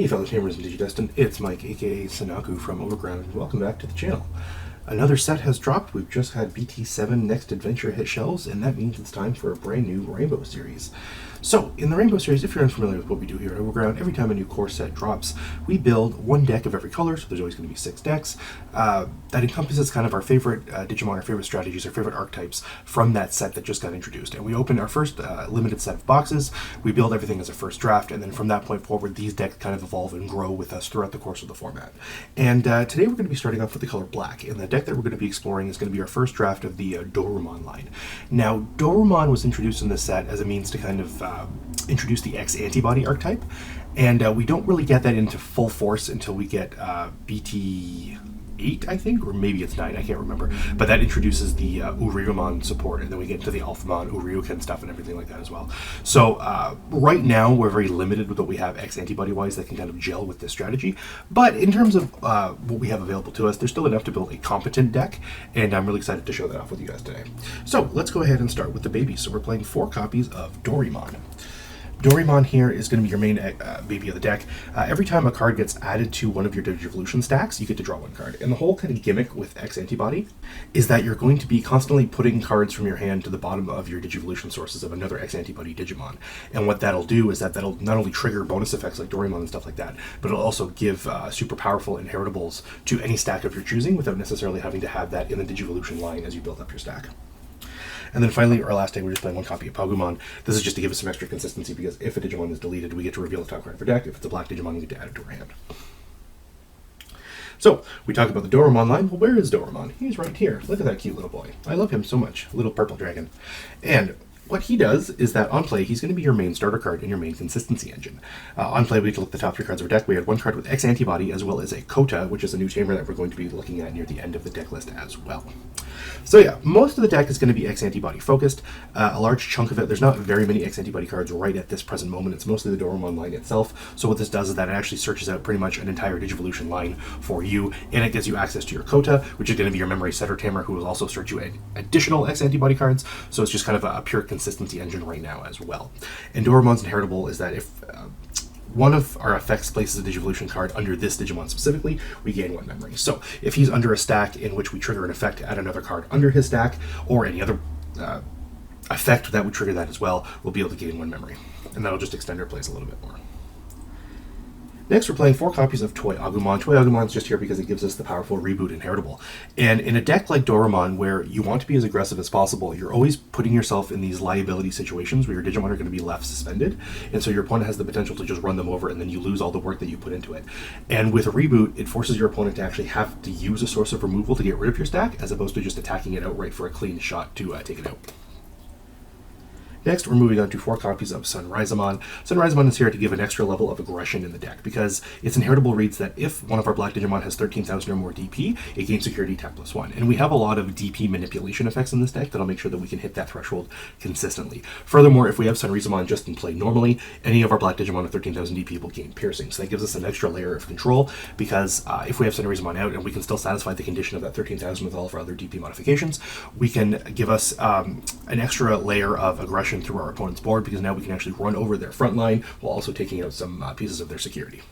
Hey fellow tamers and Digidestined, it's Mike aka Sanaku from Overground, and welcome back to the channel. Another set has dropped. We've just had BT7 Next Adventure hit shelves, and that means it's time for a brand new Rainbow series. So, in the Rainbow series, if you're unfamiliar with what we do here at Overground, every time a new core set drops, we build one deck of every color, so there's always going to be 6 decks. That encompasses kind of our favorite Digimon, our favorite strategies, our favorite archetypes from that set that just got introduced. And we open our first limited set of boxes, we build everything as a first draft, and then from that point forward, these decks kind of evolve and grow with us throughout the course of the format. And today we're going to be starting off with the color black, and the deck that we're going to be exploring is going to be our first draft of the Dorumon line. Now, Dorumon was introduced in this set as a means to kind of introduce the X-Antibody archetype, and we don't really get that into full force until we get BT8, I think, or maybe it's 9, I can't remember, but that introduces the Uryumon support, and then we get into the Alphamon, Uryuken stuff and everything like that as well. So right now we're very limited with what we have X-Antibody wise that can kind of gel with this strategy, but in terms of what we have available to us, there's still enough to build a competent deck, and I'm really excited to show that off with you guys today. So let's go ahead and start with the babies. So we're playing 4 copies of Dorumon. Dorumon here is going to be your main baby of the deck. Every time a card gets added to one of your Digivolution stacks, you get to draw 1 card. And the whole kind of gimmick with X-Antibody is that you're going to be constantly putting cards from your hand to the bottom of your Digivolution sources of another X-Antibody Digimon. And what that'll do is that that'll not only trigger bonus effects like Dorumon and stuff like that, but it'll also give super powerful inheritables to any stack of your choosing without necessarily having to have that in the Digivolution line as you build up your stack. And then finally, our last deck, we're just playing 1 copy of Pagumon. This is just to give us some extra consistency, because if a Digimon is deleted, we get to reveal the top card of our deck. If it's a black Digimon, we get to add it to our hand. So, we talked about the Dorumon line. Well, where is Dorumon? He's right here. Look at that cute little boy. I love him so much. Little purple dragon. And what he does is that on play, he's going to be your main starter card and your main consistency engine. On play, we can look at the top 3 cards of our deck. We had 1 card with X-Antibody, as well as a Kota, which is a new tamer that we're going to be looking at near the end of the deck list as well. So yeah, most of the deck is going to be X-Antibody focused. A large chunk of it, there's not very many X-Antibody cards right at this present moment. It's mostly the Dorumon line itself. So what this does is that it actually searches out pretty much an entire Digivolution line for you, and it gives you access to your Kota, which is going to be your memory setter tamer, who will also search you additional X-Antibody cards. So it's just kind of a pure consistency engine right now as well. And Dorumon's inheritable is that if one of our effects places a Digivolution card under this Digimon specifically, we gain 1 memory. So if he's under a stack in which we trigger an effect to add another card under his stack, or any other effect that would trigger that as well, we'll be able to gain 1 memory. And that'll just extend our plays a little bit more. Next, we're playing 4 copies of Toy Agumon. Toy Agumon is just here because it gives us the powerful Reboot inheritable. And in a deck like Dorumon, where you want to be as aggressive as possible, you're always putting yourself in these liability situations where your Digimon are going to be left suspended, and so your opponent has the potential to just run them over, and then you lose all the work that you put into it. And with a Reboot, it forces your opponent to actually have to use a source of removal to get rid of your stack, as opposed to just attacking it outright for a clean shot to take it out. Next, we're moving on to 4 copies of Sunrisemon. Sunrisemon is here to give an extra level of aggression in the deck, because its inheritable reads that if one of our black Digimon has 13,000 or more DP, it gains security attack +1. And we have a lot of DP manipulation effects in this deck that'll make sure that we can hit that threshold consistently. Furthermore, if we have Sunrisemon just in play normally, any of our black Digimon of 13,000 DP will gain piercing. So that gives us an extra layer of control, because if we have Sunrisemon out and we can still satisfy the condition of that 13,000 with all of our other DP modifications, we can give us an extra layer of aggression through our opponent's board, because now we can actually run over their front line while also taking out some pieces of their security.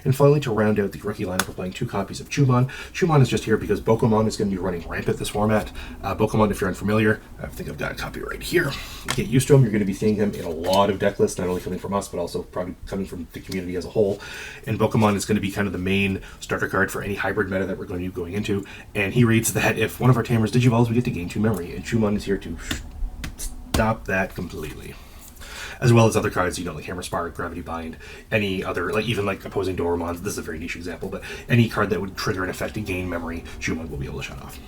And finally, to round out the rookie lineup, we're playing 2 copies of Chumon. Chumon is just here because Bokomon is going to be running rampant this format. Bokomon, if you're unfamiliar, I think I've got a copy right here. Get used to him. You're going to be seeing him in a lot of deck lists, not only coming from us, but also probably coming from the community as a whole. And Bokomon is going to be kind of the main starter card for any hybrid meta that we're going to be going into. And he reads that if one of our tamers digivolves, we get to gain 2 memory. And Chumon is here to stop that completely. As well as other cards, like Hammer Spark, Gravity Bind, any other, even opposing Dorumon. This is a very niche example, but any card that would trigger an effect to gain memory, Chumon will be able to shut off.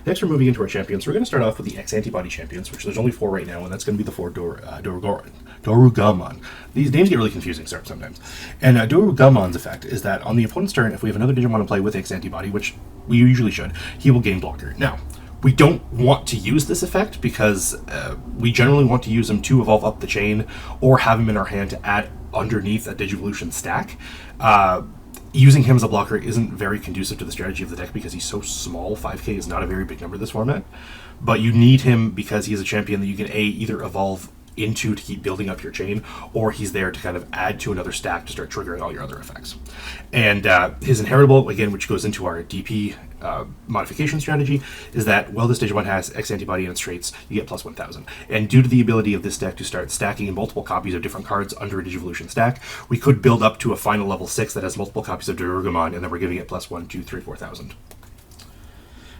Next, we're moving into our champions. We're going to start off with the X-Antibody champions, which there's only 4 right now, and that's going to be the 4 Dorugamon. These names get really confusing sometimes. And Dorugamon's effect is that on the opponent's turn, if we have another Digimon to play with X-Antibody, which we usually should, he will gain blocker. Now, we don't want to use this effect because we generally want to use him to evolve up the chain or have him in our hand to add underneath a Digivolution stack. Using him as a blocker isn't very conducive to the strategy of the deck because he's so small. 5k is not a very big number this format. But you need him because he is a champion that you can either evolve into to keep building up your chain, or he's there to kind of add to another stack to start triggering all your other effects. And his inheritable, again, which goes into our DP modification strategy, is that while this Digimon has X antibody in its traits, you get plus 1000. And due to the ability of this deck to start stacking multiple copies of different cards under a Digivolution stack, we could build up to a final level 6 that has multiple copies of Dorugomon, and then we're giving it plus 1, 2, 3, 4000.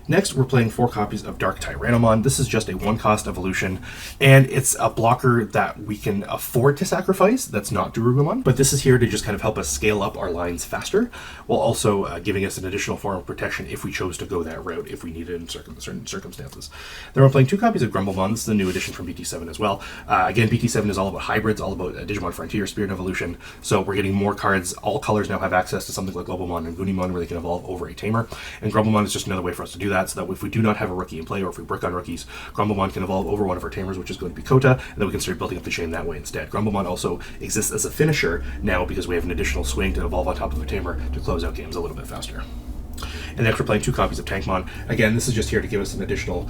Next, we're playing 4 copies of Dark Tyrannomon. This is just a 1-cost evolution, and it's a blocker that we can afford to sacrifice that's not Dorugomon, but this is here to just kind of help us scale up our lines faster, while also giving us an additional form of protection if we chose to go that route, if we need it in certain circumstances. Then we're playing 2 copies of Grumblemon. This is a new addition from BT7 as well. Again, BT7 is all about hybrids, all about Digimon Frontier, Spirit Evolution, so we're getting more cards. All colors now have access to something like Globomon and Gunimon, where they can evolve over a tamer, and Grumblemon is just another way for us to do that, so that if we do not have a rookie in play, or if we brick on rookies, Grumblemon can evolve over one of our tamers, which is going to be Kota, and then we can start building up the chain that way instead. Grumblemon also exists as a finisher now because we have an additional swing to evolve on top of a tamer to close out games a little bit faster. And next we're playing 2 copies of Tankmon. Again, this is just here to give us an additional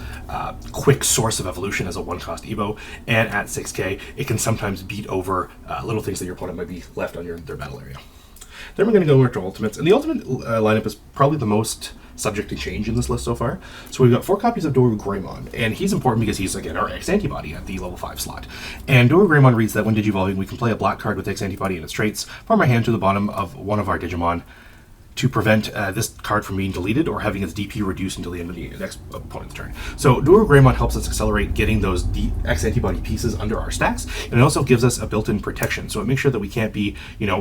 quick source of evolution as a 1-cost Evo, and at 6k, it can sometimes beat over little things that your opponent might be left on their battle area. Then we're going to go into Ultimates, and the Ultimate lineup is probably the most subject to change in this list so far. So we've got 4 copies of Dorugreymon, and he's important because he's, again, our X antibody at the level 5 slot. And Dorugreymon reads that when Digivolving, we can play a black card with X antibody in its traits from our hand to the bottom of one of our Digimon to prevent this card from being deleted or having its DP reduced until the end of the next opponent's turn. So Dorugreymon helps us accelerate getting those X antibody pieces under our stacks, and it also gives us a built-in protection, so it makes sure that we can't be,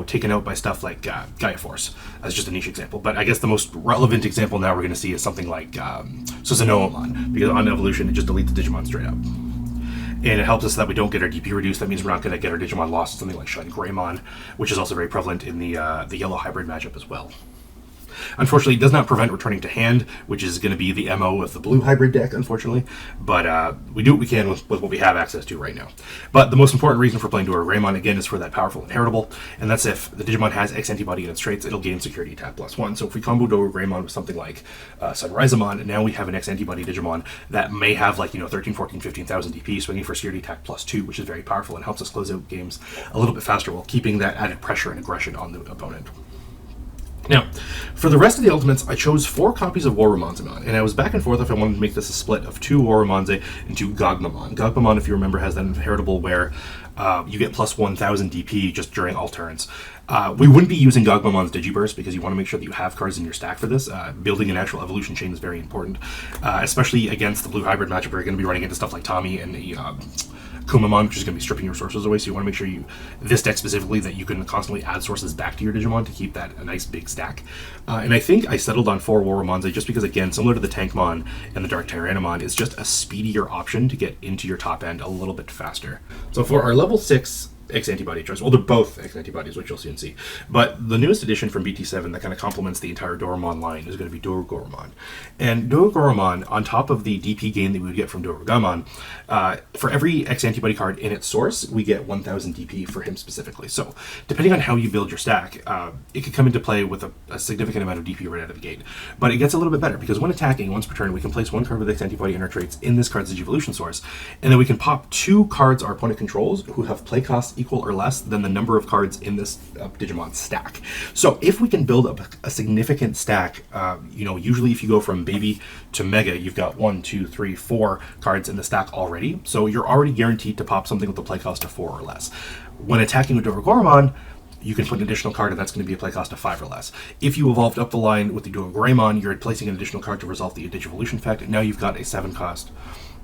taken out by stuff like Gaia Force, as just a niche example. But I guess the most relevant example now we're going to see is something like Susanoo-mon, because on evolution it just deletes the Digimon straight up. And it helps us that we don't get our DP reduced. That means we're not going to get our Digimon lost to something like Shun Greymon, which is also very prevalent in the yellow hybrid matchup as well. Unfortunately, it does not prevent returning to hand, which is going to be the MO of the blue hybrid deck, unfortunately. But we do what we can with what we have access to right now. But the most important reason for playing Dorugreymon, again, is for that powerful inheritable. And that's if the Digimon has X antibody in its traits, it'll gain security attack +1. So if we combo Dorugreymon with something like Sunrisemon, now we have an X antibody Digimon that may have 13, 14, 15,000 DP, swinging for security attack +2, which is very powerful and helps us close out games a little bit faster while keeping that added pressure and aggression on the opponent. Now, for the rest of the Ultimates, I chose 4 copies of Warumanzemon, and I was back and forth if I wanted to make this a split of 2 Warumanze and 2 Gogmamon. Gogmamon, if you remember, has that inheritable where you get plus 1,000 DP just during all turns. We wouldn't be using Gogmamon's Digiburst because you want to make sure that you have cards in your stack for this. Building a natural evolution chain is very important, especially against the blue hybrid matchup where you're going to be running into stuff like Tommy and the Kumamon, which is going to be stripping your resources away, so you want to make sure this deck specifically, that you can constantly add sources back to your Digimon to keep that a nice big stack. And I think I settled on 4 Warumanze just because, again, similar to the Tankmon and the Dark Tyrannomon, it's just a speedier option to get into your top end a little bit faster. So for our level 6 X antibody choice, well, they're both X antibodies, which you'll soon see, but the newest addition from BT7 that kind of complements the entire Dorumon line is going to be Dorugoromon. And Dorugoromon, on top of the DP gain that we would get from Dorugamon, for every X antibody card in its source, we get 1,000 DP for him specifically. So depending on how you build your stack, it could come into play with a significant amount of DP right out of the gate. But it gets a little bit better because when attacking once per turn, we can place 1 card with X antibody in our traits in this card's Digivolution source, and then we can pop 2 cards our opponent controls who have play costs equal or less than the number of cards in this Digimon stack. So if we can build up a significant stack, usually if you go from baby to mega, you've got 1, 2, 3, 4 cards in the stack already. So you're already guaranteed to pop something with a play cost of 4 or less. When attacking with Dorugoromon, you can put an additional card, and that's going to be a play cost of 5 or less. If you evolved up the line with the Dorugreymon, you're placing an additional card to resolve the Digivolution effect, and now you've got a 7 cost,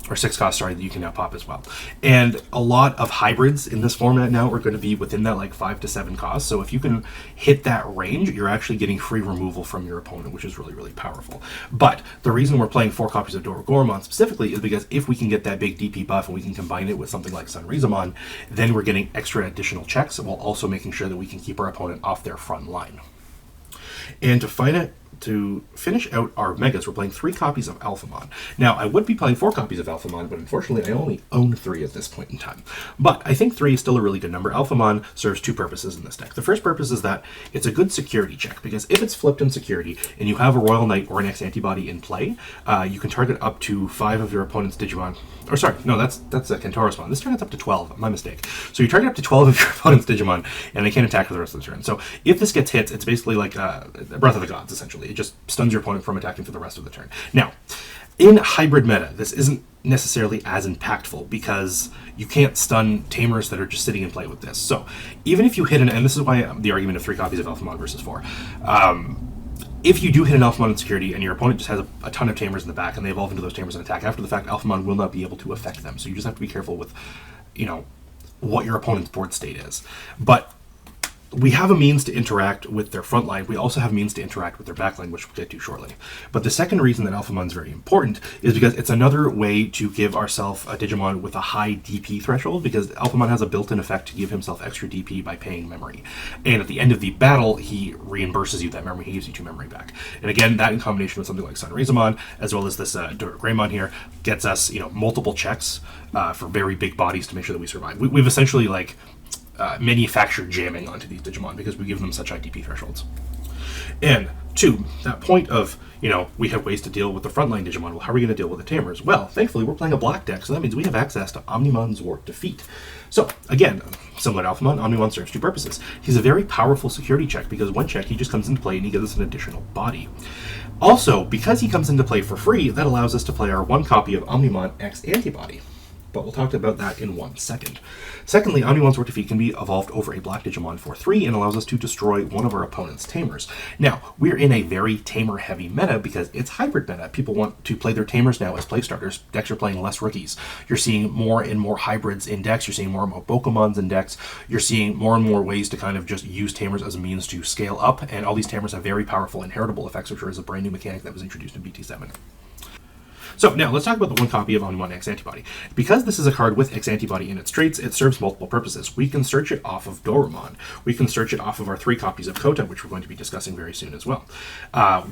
or 6 cost, that you can now pop as well. And a lot of hybrids in this format now are going to be within that 5 to 7 cost. So if you can hit that range, you're actually getting free removal from your opponent, which is really, really powerful. But the reason we're playing 4 copies of Dorugoromon specifically is because if we can get that big DP buff and we can combine it with something like Sunrisemon, then we're getting extra additional checks while also making sure that we can keep our opponent off their front line. And to to finish out our Megas, we're playing 3 copies of Alphamon. Now, I would be playing 4 copies of Alphamon, but unfortunately I only own 3 at this point in time. But I think 3 is still a really good number. Alphamon serves 2 purposes in this deck. The first purpose is that it's a good security check, because if it's flipped in security and you have a Royal Knight or an X-Antibody in play, you can target up to 5 of your opponent's Digimon. Or sorry, no, that's a Kentauros. This turn it's up to 12, my mistake. So you target up to 12 of your opponent's Digimon, and they can't attack for the rest of the turn. So if this gets hit, it's basically like Breath of the Gods, essentially. It just stuns your opponent from attacking for the rest of the turn. Now, in hybrid meta, this isn't necessarily as impactful because you can't stun tamers that are just sitting in play with this. So even if you hit and this is why the argument of 3 copies of Alphamon versus 4. If you do hit an Alphamon in security and your opponent just has a ton of tamers in the back and they evolve into those tamers and attack after the fact, Alphamon will not be able to affect them. So you just have to be careful with, what your opponent's board state is. But we have a means to interact with their front line. We also have means to interact with their back line, which we'll get to shortly. But the second reason that Alphamon is very important is because it's another way to give ourselves a Digimon with a high DP threshold, because Alphamon has a built-in effect to give himself extra DP by paying memory. And at the end of the battle, he reimburses you that memory. He gives you 2 memory back. And again, that in combination with something like Sunraizamon, as well as this Greymon here, gets us multiple checks for very big bodies to make sure that we survive. We've essentially manufactured jamming onto these Digimon because we give them such high DP thresholds. And to that point of, we have ways to deal with the frontline Digimon. Well, how are we going to deal with the tamers? Well, thankfully, we're playing a black deck, so that means we have access to Omnimon Zwart Defeat. So, again, similar to Alphamon, Omnimon serves 2 purposes. He's a very powerful security check because one check, he just comes into play and he gives us an additional body. Also, because he comes into play for free, that allows us to play our 1 copy of Omnimon X-Antibody. But we'll talk about that in 1 second. Secondly, Omnimon Zwart Defeat can be evolved over a black Digimon for 3 and allows us to destroy one of our opponent's tamers. Now, we're in a very tamer-heavy meta because it's hybrid meta. People want to play their tamers now as play starters. Decks are playing less rookies. You're seeing more and more hybrids in decks. You're seeing more and more Pokémons in decks. You're seeing more and more ways to kind of just use tamers as a means to scale up, and all these tamers have very powerful inheritable effects, which is a brand new mechanic that was introduced in BT7. So now let's talk about the 1 copy of Omnimon X-Antibody. Because this is a card with X-Antibody in its traits, it serves multiple purposes. We can search it off of Dorumon. We can search it off of our 3 copies of Kota, which we're going to be discussing very soon as well.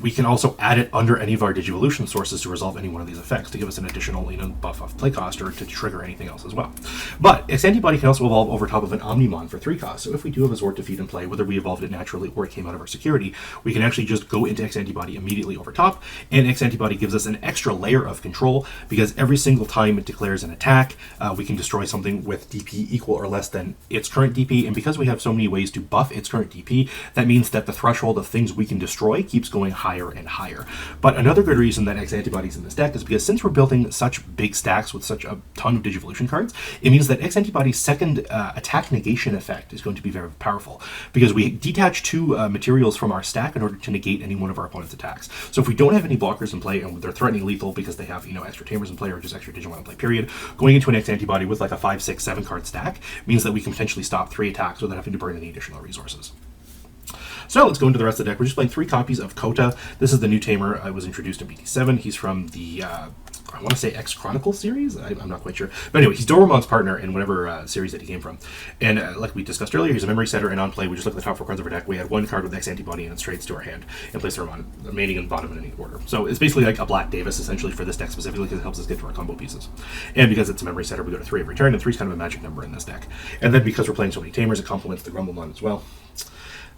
We can also add it under any of our Digivolution sources to resolve any one of these effects, to give us an additional buff off play cost or to trigger anything else as well. But X-Antibody can also evolve over top of an Omnimon for 3 cost. So if we do have a Zwart Defeat in play, whether we evolved it naturally or it came out of our security, we can actually just go into X-Antibody immediately over top, and X-Antibody gives us an extra layer of control, because every single time it declares an attack, we can destroy something with DP equal or less than its current DP, and because we have so many ways to buff its current DP, that means that the threshold of things we can destroy keeps going higher and higher. But another good reason that X-Antibody is in this deck is because since we're building such big stacks with such a ton of Digivolution cards, it means that X-Antibody's second attack negation effect is going to be very powerful, because we detach 2 materials from our stack in order to negate any one of our opponent's attacks. So if we don't have any blockers in play and they're threatening lethal because they have extra tamers in play or just extra Digimon in play period, going into an X-Antibody with like a 5, 6, 7 card stack means that we can potentially stop 3 attacks without having to burn any additional resources. So let's go into the rest of the deck. We're just playing 3 copies of Kota. This is the new tamer. I was introduced in BT7. He's from the I want to say X Chronicle series. I'm not quite sure. But anyway, he's Dorumon's partner in whatever series that he came from. And like we discussed earlier, he's a memory setter, and on play, we just look at the top 4 cards of our deck. We add 1 card with X-Antibody and its traits to our hand and place them on remaining in the bottom in any order. So it's basically like a Black Davis, essentially, for this deck specifically, because it helps us get to our combo pieces. And because it's a memory setter, we go to 3 every turn, and 3 is kind of a magic number in this deck. And then because we're playing so many tamers, it complements the Grumblemon as well.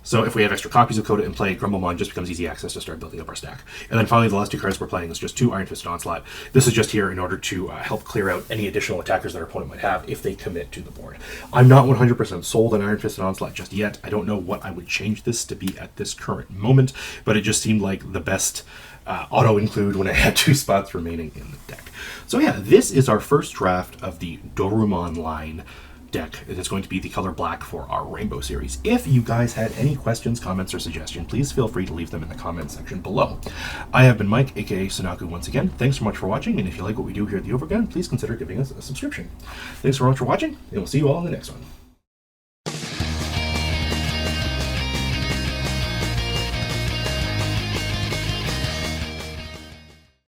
So if we have extra copies of Kota in play, Grumblemon just becomes easy access to start building up our stack. And then finally, the last 2 cards we're playing is just 2 Iron Fisted Onslaught. This is just here in order to help clear out any additional attackers that our opponent might have if they commit to the board. I'm not 100% sold on Iron Fisted Onslaught just yet. I don't know what I would change this to be at this current moment, but it just seemed like the best auto-include when I had 2 spots remaining in the deck. So yeah, this is our first draft of the Dorumon line deck. It is going to be the color black for our Rainbow series. If you guys had any questions, comments, or suggestions, please feel free to leave them in the comment section below. I have been Mike, aka Sunaku, once again. Thanks so much for watching, and if you like what we do here at the Overgun, please consider giving us a subscription. Thanks so much for watching, and we'll see you all in the next one.